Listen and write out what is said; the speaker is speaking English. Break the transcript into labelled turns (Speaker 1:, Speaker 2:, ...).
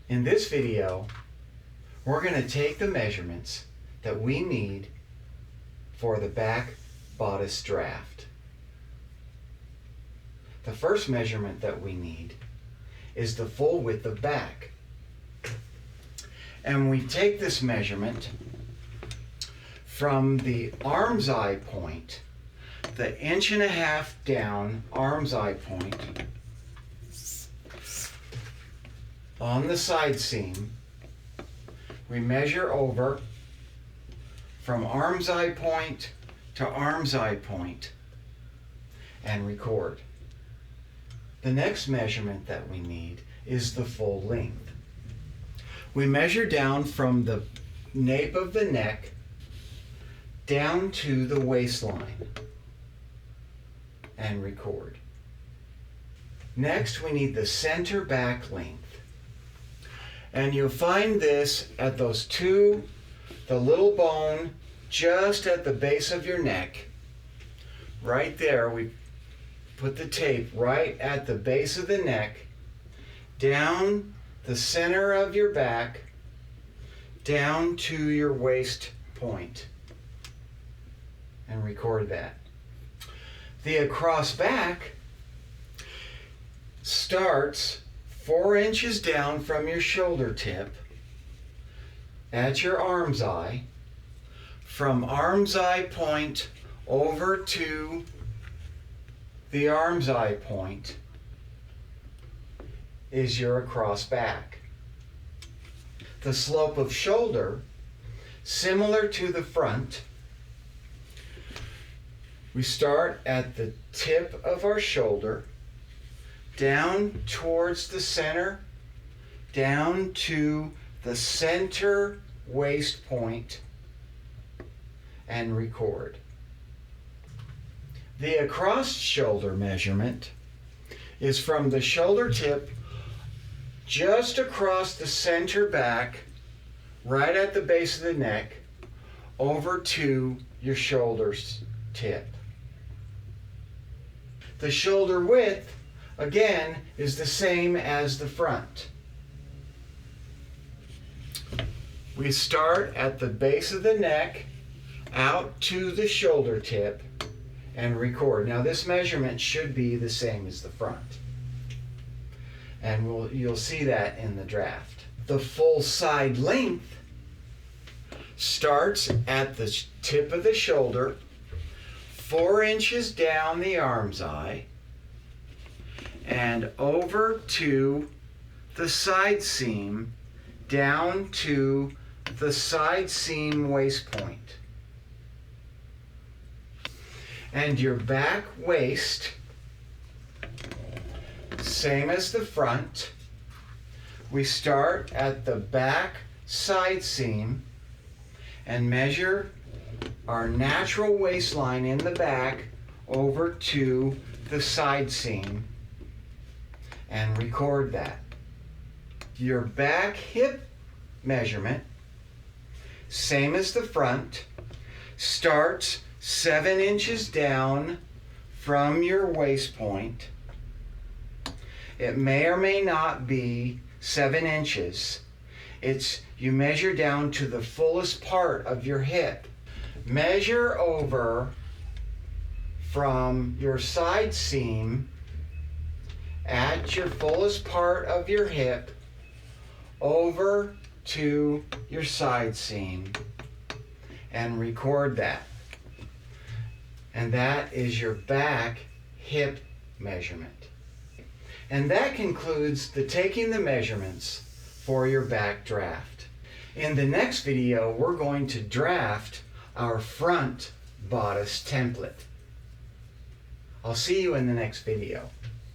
Speaker 1: In this video, we're going to take the measurements that we need for the back bodice draft. The first measurement that we need is the full width of back. And we take this measurement from the arm's eye point, the 1.5 inches down arm's eye point on the side seam. We measure over from arm's eye point to arm's eye point and record. The next measurement that we need is the full length. We measure down from the nape of the neck down to the waistline and record. Next, we need the center back length. And you'll find this at the little bone just at the base of your neck. Right there, we put the tape right at the base of the neck, down the center of your back, down to your waist point, and record that. The across back starts 4 inches down from your shoulder tip at your arm's eye. From arm's eye point over to the arm's eye point is your across back. The slope of shoulder, similar to the front, we start at the tip of our shoulder, down towards the center, down to the center waist point, and record. The across shoulder measurement is from the shoulder tip just across the center back, right at the base of the neck, over to your shoulder's tip. The shoulder width, again, is the same as the front. We start at the base of the neck, out to the shoulder tip, and record. Now this measurement should be the same as the front. And you'll see that in the draft. The full side length starts at the tip of the shoulder, 4 inches down the arm's eye, and over to the side seam, down to the side seam waist point. And your back waist, same as the front. We start at the back side seam and measure our natural waistline in the back over to the side seam and record that. Your back hip measurement, same as the front, starts 7 inches down from your waist point. It may or may not be 7 inches. You measure down to the fullest part of your hip. Measure over from your side seam at your fullest part of your hip over to your side seam and record that. And that is your back hip measurement. And that concludes taking the measurements for your back draft. In the next video, we're going to draft our front bodice template. I'll see you in the next video.